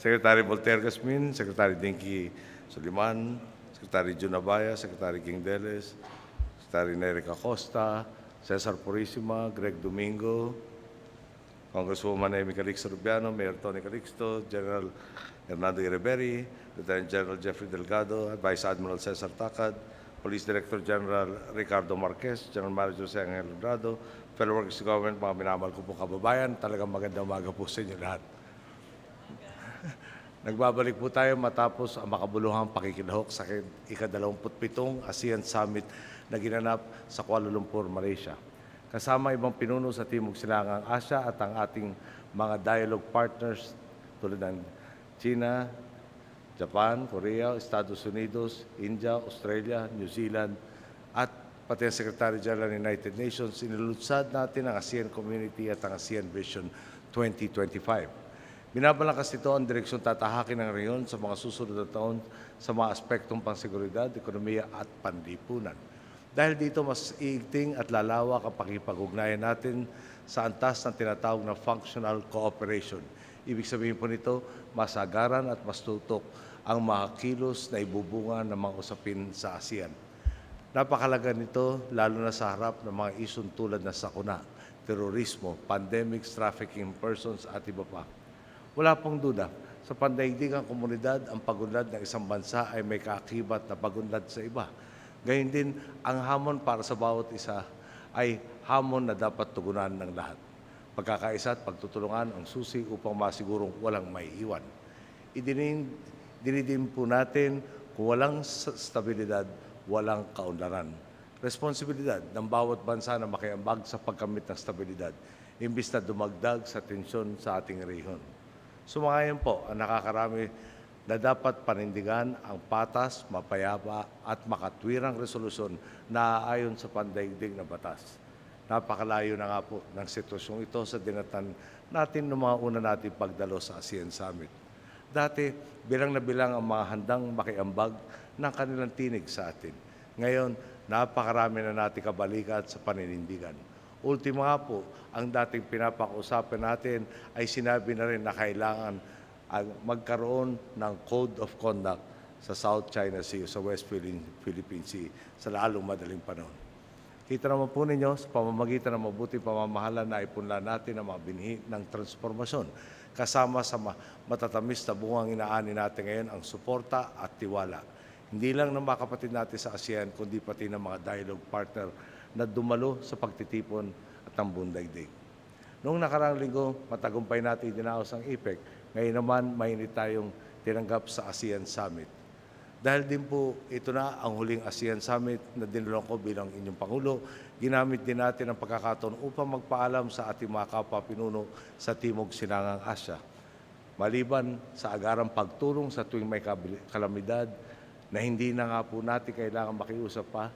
Secretary Voltaire Gasmin, Secretary Dinky Soliman, Secretary Jun Abaya, Secretary King Deles, Secretary Nery Acosta, Cesar Purisima, Greg Domingo, Congresswoman Amy Calixto Rubiano, Mayor Tony Calixto, General Hernando Ireberi, Lieutenant General Jeffrey Delgado, Vice Admiral Cesar Tacad, Police Director General Ricardo Marquez, General Manager Jose Angel Lebrado, fellow workers of government, mga minamahal ko po kababayan, talagang magandang umaga po sa inyo lahat. Nagbabalik po tayo matapos ang makabuluhang pakikilahok sa ika-27 ASEAN Summit na ginanap sa Kuala Lumpur, Malaysia. Kasama ibang pinuno sa Timog Silangang Asya at ang ating mga dialogue partners tulad ng China, Japan, Korea, Estados Unidos, India, Australia, New Zealand at pati ang Secretary General ng United Nations, inilunsad natin ang ASEAN Community at ang ASEAN Vision 2025. Binabalangkas nito ang direksyon tatahakin ng rehiyon sa mga susunod na taon sa mga aspektong pangseguridad, ekonomiya at panlipunan. Dahil dito, mas iigting at lalawak ang pakikipag-ugnayan natin sa antas ng tinatawag na functional cooperation. Ibig sabihin po nito, mas agaran at mas tutok ang mga kilos na ibubunga ng mga usapin sa ASEAN. Napakalaga nito lalo na sa harap ng mga isyong tulad na sakuna, terorismo, pandemics, trafficking persons at iba pa. Wala pong duda, sa pandaigdigang komunidad, ang pagunlad ng isang bansa ay may kaakibat na pagunlad sa iba. Gayun din, ang hamon para sa bawat isa ay hamon na dapat tugunan ng lahat. Pagkakaisa at pagtutulungan ang susi upang masigurong walang maiiwan. Dinidim po natin kung walang stabilidad, walang kaunlaran. Responsibilidad ng bawat bansa na makiambag sa pagkamit ng stabilidad, imbis na dumagdag sa tensyon sa ating rehiyon. Sumangayon po ang nakakarami na dapat panindigan ang patas, mapayapa at makatwirang resolusyon na aayon sa pandaigdig na batas. Napakalayo na nga po ng sitwasyong ito sa dinatan natin noong mga una nating pagdalo sa ASEAN Summit. Dati, bilang na bilang ang mga handang makiambag ng kanilang tinig sa atin. Ngayon, napakarami na nating kabalikat sa paninindigan. Ultimo nga po, ang dating pinapag-usapan natin ay sinabi na rin na kailangan magkaroon ng Code of Conduct sa South China Sea, sa West Philippine Sea, sa lalong madaling panahon. Kita naman po ninyo, sa pamamagitan ng mabuting pamamahala na ipunla natin ang mga binhi ng transformasyon. Kasama sa matatamis na bungang inaani natin ngayon ang suporta at tiwala. Hindi lang ng mga kapatid natin sa ASEAN, kundi pati ng mga dialogue partner na dumalo sa pagtitipon at ang buong daigdig. Noong nakaraang linggo, matagumpay natin dinaos ang APEC. Ngayon naman, mainit tayong tinanggap sa ASEAN Summit. Dahil din po, ito na ang huling ASEAN Summit na dinulong ko bilang inyong Pangulo. Ginamit din natin ang pagkakataon upang magpaalam sa ating mga kapwa-pinuno sa Timog Silangang Asya. Maliban sa agarang pagtulong sa tuwing may kalamidad na hindi na nga po natin kailangan makiusap pa,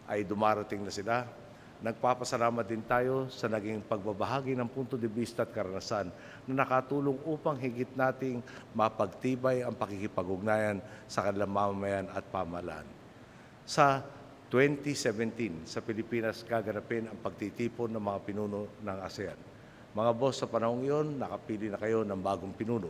ay dumarating na sila. Nagpapasalamat din tayo sa naging pagbabahagi ng punto de vista at karanasan na nakatulong upang higit nating mapagtibay ang pakikipag-ugnayan sa kanilang mamamayan at pamahalaan. Sa 2017, sa Pilipinas gaganapin ang pagtitipon ng mga pinuno ng ASEAN. Mga boss, sa panahong iyon, nakapili na kayo ng bagong pinuno.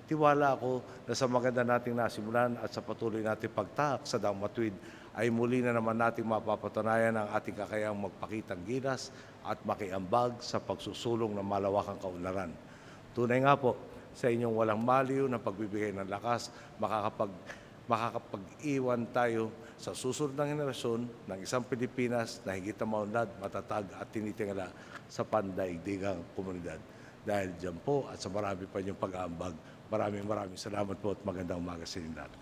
Tiwala ako na sa maganda nating nasimulan at sa patuloy nating pagtahak sa daang matuwid ay muli na naman nating mapapatunayan ang ating kakayang magpakitang gilas at makiambag sa pagsusulong ng malawakang kaunlaran. Tunay nga po, sa inyong walang maliw na pagbibigay ng lakas, makakapag-iwan tayo sa susunod ng henerasyon ng isang Pilipinas na higit na maunlad, matatag at tinitingala sa pandaigdigang komunidad. Dahil dyan po at sa marami pa niyong pag-aambag, maraming salamat po at magandang umaga sa inyo lahat.